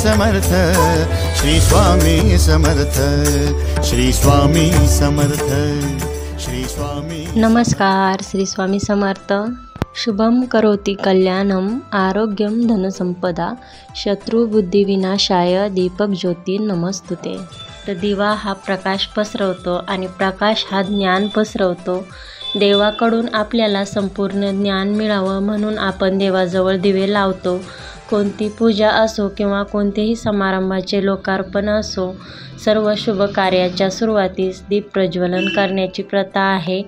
समर्थ, श्री स्वामी समर्थ, श्री स्वामी समर्थ, श्री स्वामी। नमस्कार, श्री स्वामी समर्थ। शुभम करोति कल्याणम आरोग्यम धनसंपदा शत्रुबुद्धिविनाशाय दीपक ज्योती नमस्तुते। तर दिवा हा प्रकाश पसरवतो आणि प्रकाश हा ज्ञान पसरवतो। देवाकडून आपल्याला संपूर्ण ज्ञान मिळावं म्हणून आपण देवाजवळ दिवे लावतो। कोणती पूजा असो किंवा कोणतेही समारंभाचे लोकार्पण असो, सर्व शुभ कार्याच्या सुरुवातीस दीप प्रज्वलन करण्याची प्रथा आहे।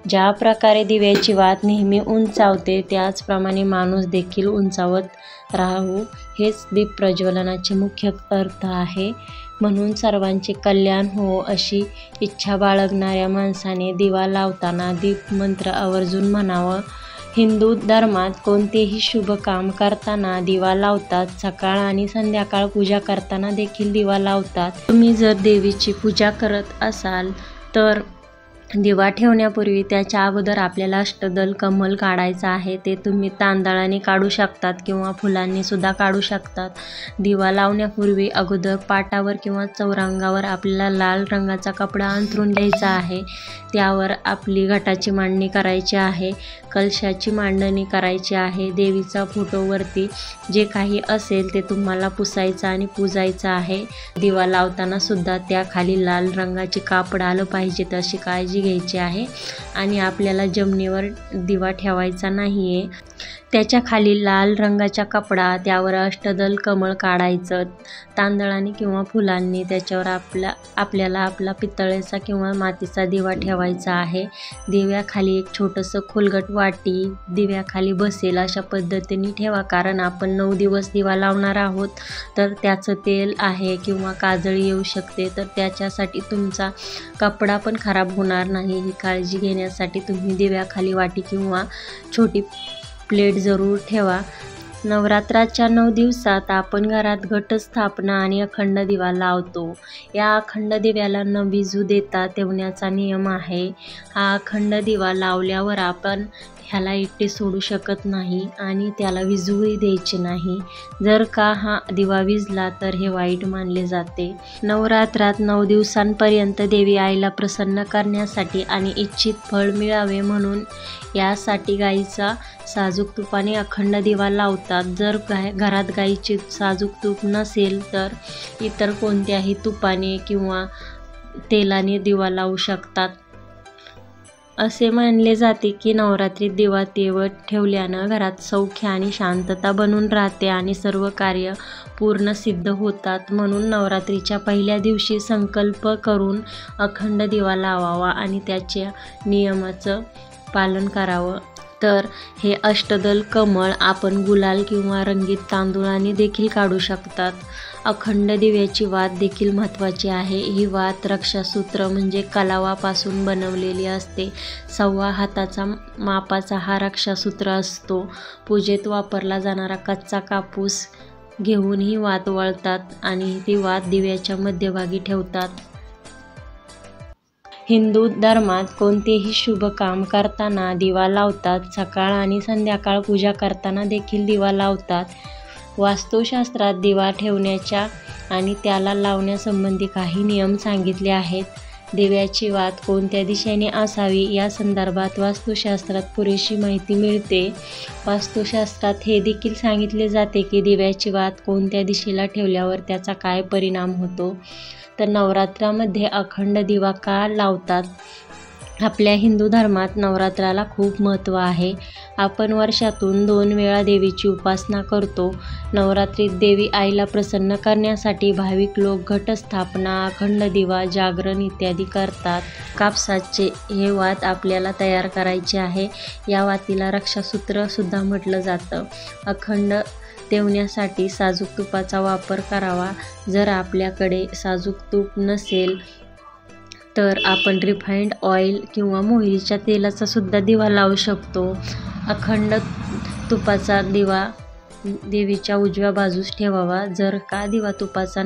ज्या प्रकारे दिव्याची वात नेहमी उंचावते, त्याचप्रमाणे माणूस देखील उंचावत राहू, हेच दीप प्रज्वलनाचे मुख्य अर्थ आहे। म्हणून सर्वांचे कल्याण हो अशी इच्छा बाळगणाऱ्या माणसाने दिवा लावताना दीप मंत्र आवर्जून म्हणावं। हिंदू धर्मात कोणतेही शुभ काम करताना दिवा लावतात। सकाळ आणि संध्याकाळ पूजा करताना देखील दिवा लावतात। तुम्ही जर देवीची पूजा करत असाल तर दिवा ठेवण्यापूर्वी त्याच्या अगोदर आपल्याला अष्टदल कमल काढायचं आहे। ते तुम्ही तांदळाने काढू शकतात किंवा फुलांनी सुद्धा काढू शकतात। दिवा लावण्यापूर्वी अगोदर पाटावर किंवा चौरंगावर आपल्याला लाल रंगाचा कपडा अंथरून द्यायचा आहे। त्यावर आपली घटाची मांडणी करायची आहे, कलशाची मांडणी करायची आहे। देवीचा फोटोवरती जे काही असेल ते तुम्हाला पुसायचं आणि पूजायचं आहे। दिवा लावताना सुद्धा त्याखाली लाल रंगाचे कापड आलं पाहिजे तशी काळजी घ्यायची आहे। आणि आपल्याला जमिनीवर दिवा ठेवायचा नाहीये, त्याच्या खाली लाल रंगाचा कपडा, त्यावर अष्टदल कमळ काढायचं तांदळाने किंवा फुलांनी। त्याच्यावर आपल्याला आपला पितळेचा किंवा मातीचा दिवा ठेवायचा आहे। दिव्याखाली एक छोटंसं खोलगट वाटी दिव्याखाली बसेल अशा पद्धतीने ठेवा, कारण आपण 9 दिवस दिवा लावणार आहोत, तर त्याचं तेल आहे किंवा काजळी येऊ शकते, तर त्याच्यासाठी तुमचा कपडा पण खराब होणार नाही ही काळजी घेण्यासाठी तुम्ही दिव्याखाली वाटी किंवा छोटी प्लेट जरूर ठेवा। नवरात्राच्या 9 दिवसात आपण घरात घटस्थापना आणि अखंड दिवा लावतो। या अखंड दिव्याला न विझू देता ठेवण्याचा नियम आहे। हा अखंड दिवा लावल्यावर आपण ह्याला एकटे सोडू शकत नाही आणि त्याला विझूही द्यायचे नाही। जर का हा दिवा विझला तर हे वाईट मानले जाते। नवरात्रात 9 दिवसांपर्यंत देवी आईला प्रसन्न करण्यासाठी आणि इच्छित फळ मिळावे म्हणून यासाठी गाईचा साजूक तुपाने अखंड दिवा लावतात। जर घरात गाईचे साजूक तूप नसेल तर इतर कोणत्याही तुपाने किंवा तेलाने दिवा लावू शकतात। असे मानले जाते की नवरात्रीत दिवा तेवत ठेवल्यानं घरात सौख्य आणि शांतता बनून राहते आणि सर्व कार्य पूर्ण सिद्ध होतात। म्हणून नवरात्रीच्या पहिल्या दिवशी संकल्प करून अखंड दिवा लावावा आणि त्याच्या नियमाचं पालन करावं। तर हे अष्टदल कमळ आपण गुलाल किंवा रंगीत तांदूळाने देखील काढू शकतात। अखंड दिव्याची वात देखील महत्त्वाची आहे। ही वात रक्षासूत्र म्हणजे कलावापासून बनवलेली असते। 1.25 हाताचा मापाचा हा रक्षासूत्र असतो। पूजेत वापरला जाणारा कच्चा कापूस घेऊन ही वात वळतात आणि ती वात दिव्याच्या मध्यभागी ठेवतात। हिंदू धर्मात कोणतेही शुभ काम करताना दिवा लावतात। सकाळ आणि संध्याकाळ पूजा करताना देखील दिवा लावतात। वास्तुशास्त्रात दिवा ठेवण्याच्या आणि त्याला लावण्यासंबंधी काही नियम सांगितले आहेत। दिव्याची वात कोणत्या दिशेने असावी या संदर्भात वास्तुशास्त्रात पुरेशी माहिती मिळते। वास्तुशास्त्रात हे देखील सांगितले जाते की दिव्याची वात कोणत्या दिशेला ठेवल्यावर त्याचा काय परिणाम होतो। तर नवरात्रामध्ये अखंड दिवा का लावतात? आपल्या हिंदू धर्मात नवरात्राला खूप महत्त्व आहे। आपण वर्षातून 2 वेळा देवीची उपासना करतो। नवरात्रीत देवी आईला प्रसन्न करण्यासाठी भाविक लोक घटस्थापना, अखंड दिवा, जागरण इत्यादी करतात। कापसाचे हे वात आपल्याला तयार करायचे आहे। या वातीला रक्षासूत्र सुद्धा म्हटलं जातं। अखंड ठेवण्यासाठी साजूक तुपाचा वापर करावा। जर आपल्याकडे साजूक तूप नसेल तर आपण रिफाइंड ऑइल किंवा मोहरीच्या तेलाचा सुद्धा दिवा लावू शकतो। अखंड तुपाचा दिवा देवीच्या उजव्या बाजूस ठेवावा। जर का दिवा तुपाचा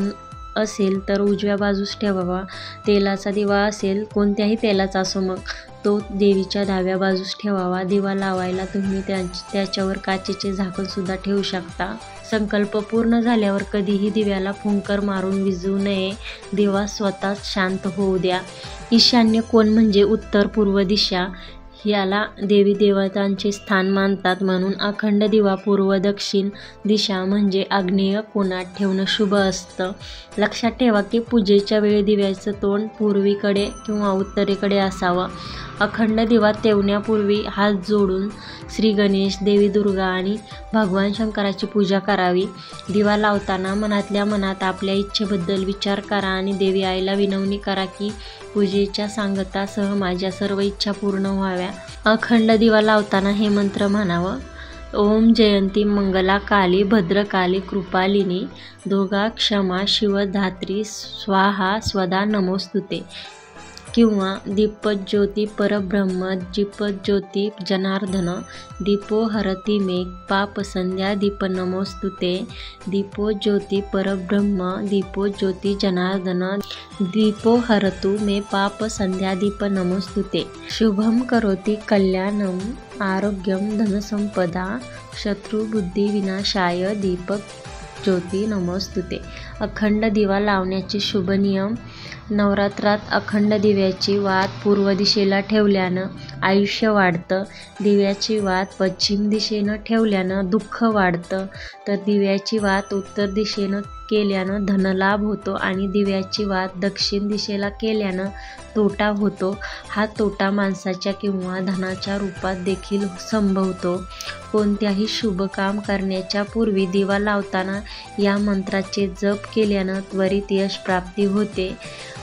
असेल तर उजव्या बाजूस ठेवावा। तेलाचा दिवा असेल, कोणत्याही तेलाचा असो, मग तो देवीच्या डाव्या बाजूस ठेवावा। दिवा लावायला तुम्ही त्याच्यावर काचेचे झाकण सुद्धा ठेवू शकता। संकल्प पूर्ण झाल्यावर कधीही दिव्याला फुंकर मारून विझवू नये. दिवा स्वतःच शांत होऊ द्या. ईशान्य कोण म्हणजे उत्तर पूर्व दिशा. याला देवी देवतांचे स्थान मानतात, म्हणून अखंड दिवा पूर्व दक्षिण दिशा म्हणजे आग्नेय कोनात ठेवणं शुभ असतं. लक्षात ठेवा की पूजेच्या वेळी दिव्याचं तोंड पूर्वेकडे किंवा उत्तरेकडे असावं. अखंड दिवा तेवण्यापूर्वी हात जोडून श्री गणेश, देवी दुर्गा आणि भगवान शंकराची पूजा करावी. दिवा लावताना मनातल्या मनात आपल्या इच्छेबद्दल विचार करा आणि देवी आईला विनवणी करा की पूजेच्या सांगतासह माझ्या सर्व इच्छा पूर्ण व्हाव्या. अखंड दिवा लावताना हे मंत्र म्हणावं: ओम जयंती मंगला काली भद्रकाली कृपालिनी दुर्गा क्षमा शिवधात्री स्वाहा स्वदा नमोस्तुते. किंवा दीपज्योती परब्रह्म दीपज्योती जनार्दन दीपो हरती मे पाप संध्या दीप नमोस्तुते. दीपो ज्योती परब्रह्म दीपो ज्योती जनार्दन दीपो हरतु मे पाप संध्या दीप नमोस्तुते. शुभम करोति कल्याणम आरोग्यम धनसंपदा शत्रुबुद्धी विनाशाय दीपक ज्योती नमोस्तुते. अखंड दिवा लावण्याचे शुभ नियम. नवरात्रात अखंड दिव्याची वात पूर्व दिशेला ठेवल्यानं आयुष्य वाढतं. दिव्याची वात पश्चिम दिशेनं ठेवल्यानं दुःख वाढतं. तर दिव्याची वात उत्तर दिशेनं केल्यानं धनलाभ होतो आणि दिव्याची वात दक्षिण दिशेला केल्यानं तोटा होतो. हा तोटा माणसाच्या किंवा धनाच्या रूपात देखील संभवतो. कोणत्याही शुभ काम करण्याच्या पूर्वी दिवा लावताना या मंत्राचे जप केल्यानं त्वरित यश प्राप्ती होते.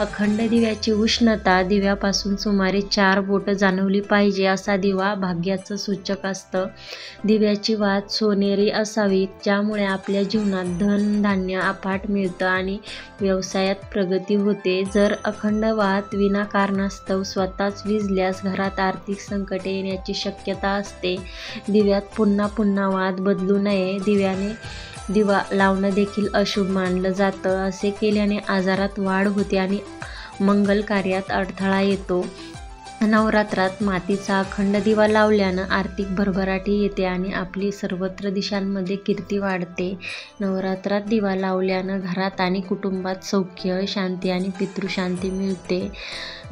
अखंड दिव्याची उष्णता दिव्यापासून सुमारे 4 बोट जाणवली पाहिजे. असा दिवा भाग्याचं सूचक असतं. दिव्याची वात सोनेरी असावी, ज्यामुळे आपल्या जीवनात धन धान्य अफाट मिळतं आणि व्यवसायात प्रगती होते. जर अखंड वात विनाकारणास्तव स्वतःच विझल्यास घरात आर्थिक संकटे येण्याची शक्यता असते. दिव्यात पुन्हा पुन्हा वात बदलू नये. दिवा लावणं देखील अशुभ मानलं जातं. असे केल्याने आजारात वाढ होते आणि मंगल कार्यात अडथळा येतो. नवरात्रात मातीचा अखंड दिवा लावल्यानं आर्थिक भरभराटी येते आणि आपली सर्वत्र दिशांमध्ये कीर्ती वाढते. नवरात्रात दिवा लावल्यानं घरात आणि कुटुंबात सौख्य, शांती आणि पितृशांती मिळते.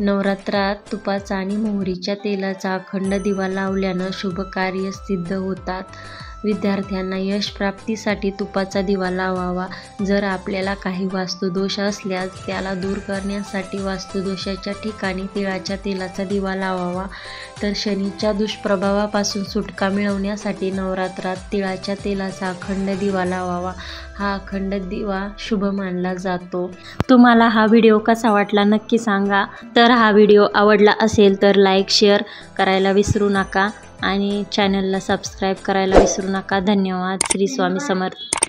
नवरात्रात तुपाचा आणि मोहरीच्या तेलाचा अखंड दिवा लावल्यानं शुभ कार्य सिद्ध होतात. विद्यार्थ्यांना यश प्राप्तीसाठी तुपाचा दिवा लावावा. जर आपल्याला काही वास्तुदोष असल्यास त्याला दूर करण्यासाठी वास्तुदोषाच्या ठिकाणी तिळाच्या तेलाचा दिवा लावावा. तर शनीच्या दुष्प्रभावापासून सुटका मिळवण्यासाठी नवरात्रात तिळाच्या तेलाचा अखंड दिवा लावावा. हा अखंड दिवा शुभ मानला जातो. तुम्हाला हा व्हिडिओ कसा वाटला नक्की सांगा. तर हा व्हिडिओ आवडला असेल तर लाईक शेअर करायला विसरू नका आणि चॅनलला सबस्क्राईब करायला विसरू नका. धन्यवाद. श्री स्वामी समर्थ.